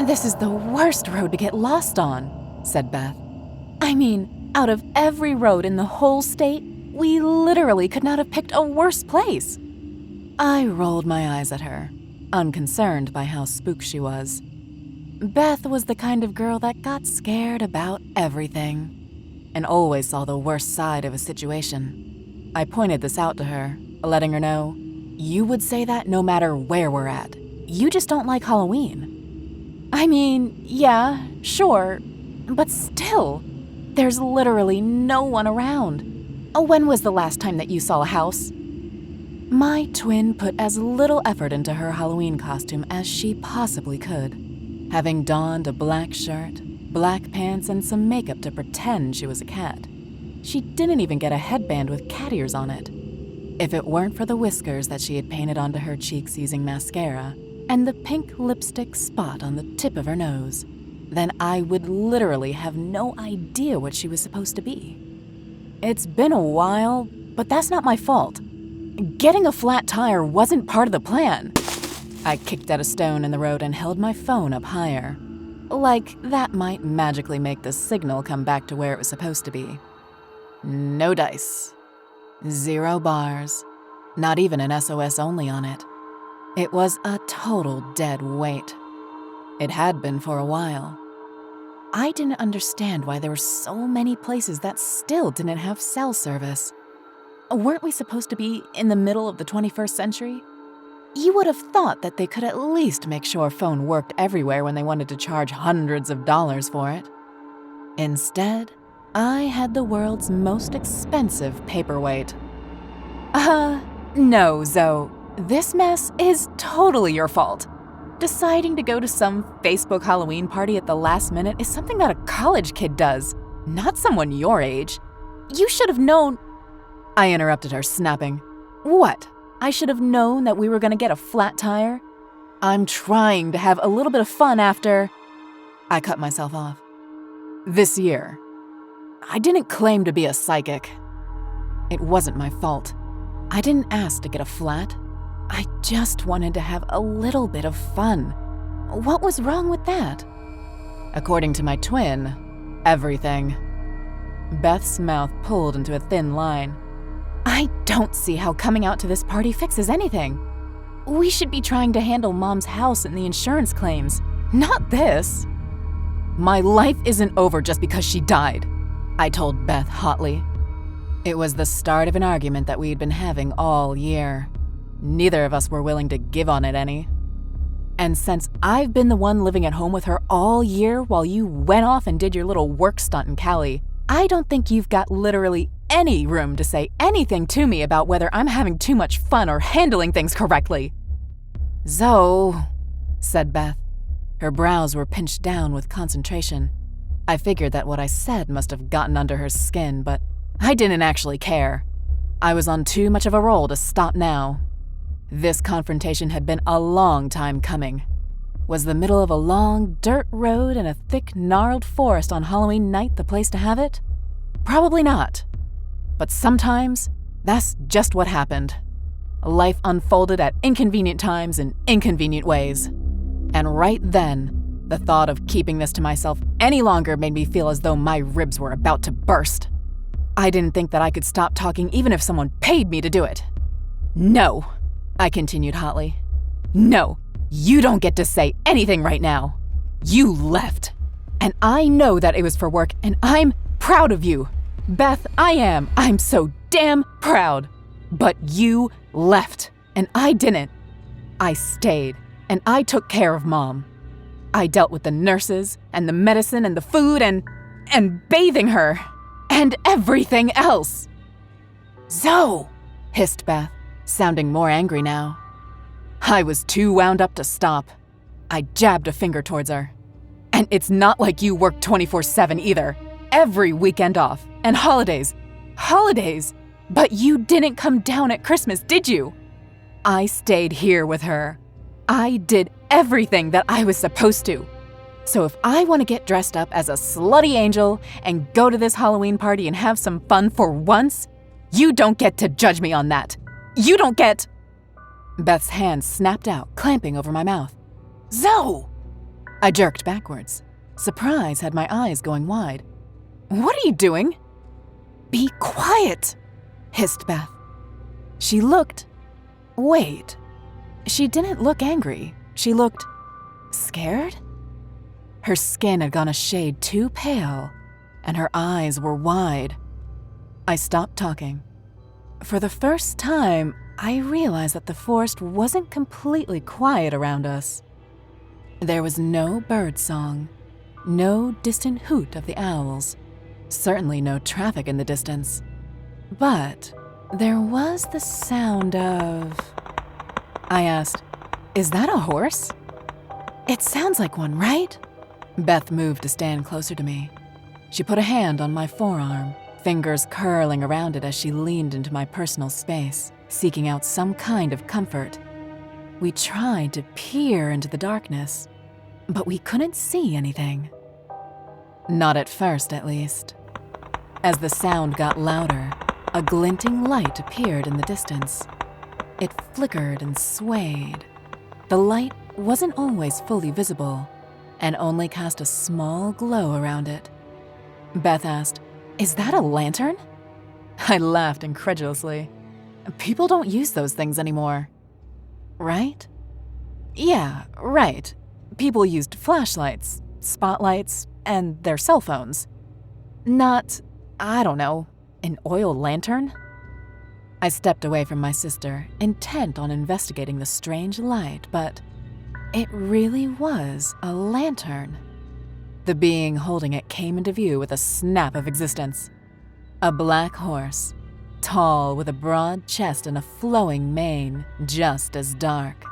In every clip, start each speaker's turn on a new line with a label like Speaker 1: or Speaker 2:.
Speaker 1: "This is the worst road to get lost on," said Beth. "I mean, out of every road in the whole state, we literally could not have picked a worse place." I rolled my eyes at her, unconcerned by how spooked she was. Beth was the kind of girl that got scared about everything and always saw the worst side of a situation. I pointed this out to her, letting her know, "You would say that no matter where we're at. You just don't like Halloween." "I mean, yeah, sure, but still, there's literally no one around. When was the last time that you saw a house?" My twin put as little effort into her Halloween costume as she possibly could, having donned a black shirt, black pants, and some makeup to pretend she was a cat. She didn't even get a headband with cat ears on it. If it weren't for the whiskers that she had painted onto her cheeks using mascara and the pink lipstick spot on the tip of her nose, then I would literally have no idea what she was supposed to be. It's been a while, but that's not my fault. Getting a flat tire wasn't part of the plan. I kicked at a stone in the road and held my phone up higher. Like that might magically make the signal come back to where it was supposed to be. No dice. 0 bars. Not even an SOS only on it. It was a total dead weight. It had been for a while. I didn't understand why there were so many places that still didn't have cell service. Weren't we supposed to be in the middle of the 21st century? You would have thought that they could at least make sure phone worked everywhere when they wanted to charge hundreds of dollars for it. Instead, I had the world's most expensive paperweight. No, Zoe. This mess is totally your fault. Deciding to go to some Facebook Halloween party at the last minute is something that a college kid does, not someone your age. You should have known— I interrupted her, snapping. "What? I should have known that we were going to get a flat tire? I'm trying to have a little bit of fun after—" I cut myself off. "This year. I didn't claim to be a psychic. It wasn't my fault. I didn't ask to get a flat. I just wanted to have a little bit of fun. What was wrong with that?" According to my twin, everything. Beth's mouth pulled into a thin line. "I don't see how coming out to this party fixes anything. We should be trying to handle Mom's house and the insurance claims, not this." "My life isn't over just because she died," I told Beth hotly. It was the start of an argument that we'd been having all year. Neither of us were willing to give on it any. And since I've been the one living at home with her all year while you went off and did your little work stunt in Cali, I don't think you've got literally any room to say anything to me about whether I'm having too much fun or handling things correctly. "Zoe," said Beth. Her brows were pinched down with concentration. I figured that what I said must have gotten under her skin, but I didn't actually care. I was on too much of a roll to stop now. This confrontation had been a long time coming. Was the middle of a long dirt road and a thick, gnarled forest on Halloween night the place to have it? Probably not. But sometimes, that's just what happened. Life unfolded at inconvenient times in inconvenient ways. And right then, the thought of keeping this to myself any longer made me feel as though my ribs were about to burst. I didn't think that I could stop talking even if someone paid me to do it. "No," I continued hotly. "No, you don't get to say anything right now. You left. And I know that it was for work, and I'm proud of you. Beth, I am. I'm so damn proud. But you left, and I didn't. I stayed, and I took care of Mom. I dealt with the nurses, and the medicine, and the food, and bathing her, and everything else." "Zoe," hissed Beth, sounding more angry now. I was too wound up to stop. I jabbed a finger towards her. "And it's not like you work 24/7 either. Every weekend off. And holidays. Holidays! But you didn't come down at Christmas, did you? I stayed here with her. I did everything that I was supposed to. So if I want to get dressed up as a slutty angel and go to this Halloween party and have some fun for once, you don't get to judge me on that. You don't get—" Beth's hand snapped out, clamping over my mouth. "Zoe!" I jerked backwards. Surprise had my eyes going wide. "What are you doing?" "Be quiet," hissed Beth. She looked... Wait. She didn't look angry. She looked... scared? Her skin had gone a shade too pale, and her eyes were wide. I stopped talking. For the first time, I realized that the forest wasn't completely quiet around us. There was no bird song, no distant hoot of the owls, certainly no traffic in the distance. But there was the sound of... I asked, "Is that a horse?" "It sounds like one, right?" Beth moved to stand closer to me. She put a hand on my forearm, fingers curling around it as she leaned into my personal space, seeking out some kind of comfort. We tried to peer into the darkness, but we couldn't see anything. Not at first, at least. As the sound got louder, a glinting light appeared in the distance. It flickered and swayed. The light wasn't always fully visible, and only cast a small glow around it. Beth asked, "Is that a lantern?" I laughed incredulously. People don't use those things anymore. Right? Yeah, right. People used flashlights, spotlights, and their cell phones. Not, I don't know, an oil lantern? I stepped away from my sister, intent on investigating the strange light, but it really was a lantern. The being holding it came into view with a snap of existence. A black horse, tall with a broad chest and a flowing mane, just as dark.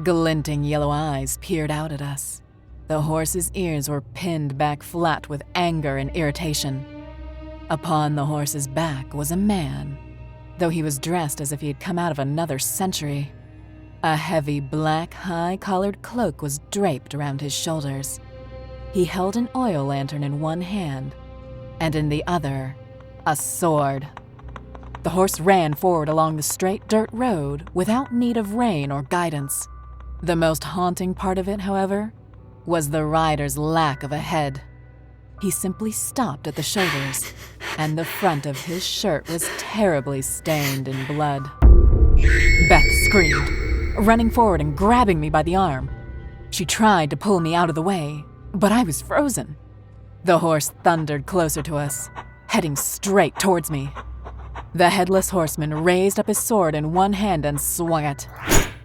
Speaker 1: Glinting yellow eyes peered out at us. The horse's ears were pinned back flat with anger and irritation. Upon the horse's back was a man, though he was dressed as if he had come out of another century. A heavy black high-collared cloak was draped around his shoulders. He held an oil lantern in one hand, and in the other, a sword. The horse ran forward along the straight dirt road without need of rein or guidance. The most haunting part of it, however, was the rider's lack of a head. He simply stopped at the shoulders, and the front of his shirt was terribly stained in blood. Beth screamed, running forward and grabbing me by the arm. She tried to pull me out of the way, but I was frozen. The horse thundered closer to us, heading straight towards me. The Headless Horseman raised up his sword in one hand and swung it.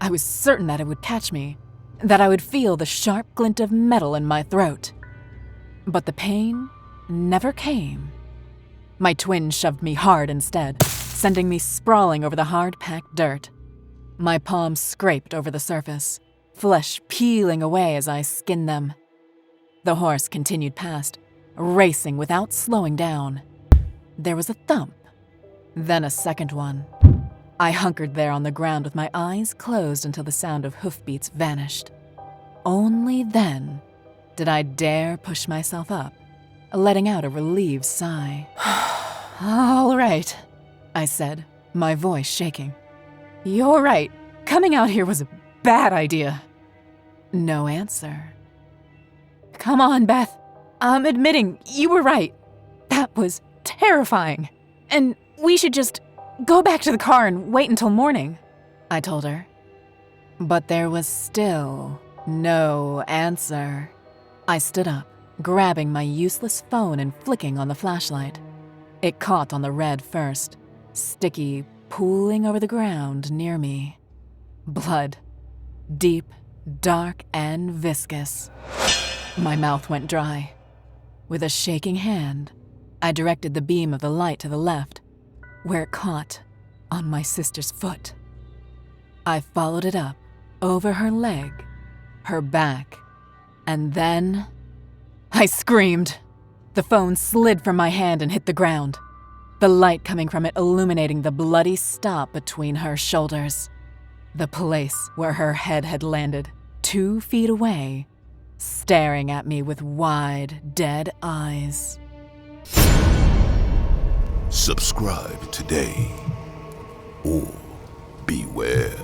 Speaker 1: I was certain that it would catch me, that I would feel the sharp glint of metal in my throat. But the pain never came. My twin shoved me hard instead, sending me sprawling over the hard-packed dirt. My palms scraped over the surface, flesh peeling away as I skinned them. The horse continued past, racing without slowing down. There was a thump, then a second one. I hunkered there on the ground with my eyes closed until the sound of hoofbeats vanished. Only then did I dare push myself up, letting out a relieved sigh. "All right," I said, my voice shaking. "You're right. Coming out here was a bad idea." No answer. "Come on, Beth. I'm admitting you were right. That was terrifying. And we should just go back to the car and wait until morning," I told her. But there was still no answer. I stood up, grabbing my useless phone and flicking on the flashlight. It caught on the red first, sticky, pooling over the ground near me. Blood. Deep, dark, and viscous. My mouth went dry. With a shaking hand, I directed the beam of the light to the left, where it caught on my sister's foot. I followed it up, over her leg, her back, and then I screamed. The phone slid from my hand and hit the ground, the light coming from it illuminating the bloody stop between her shoulders, the place where her head had landed, 2 feet away, staring at me with wide, dead eyes.
Speaker 2: Subscribe today, or beware.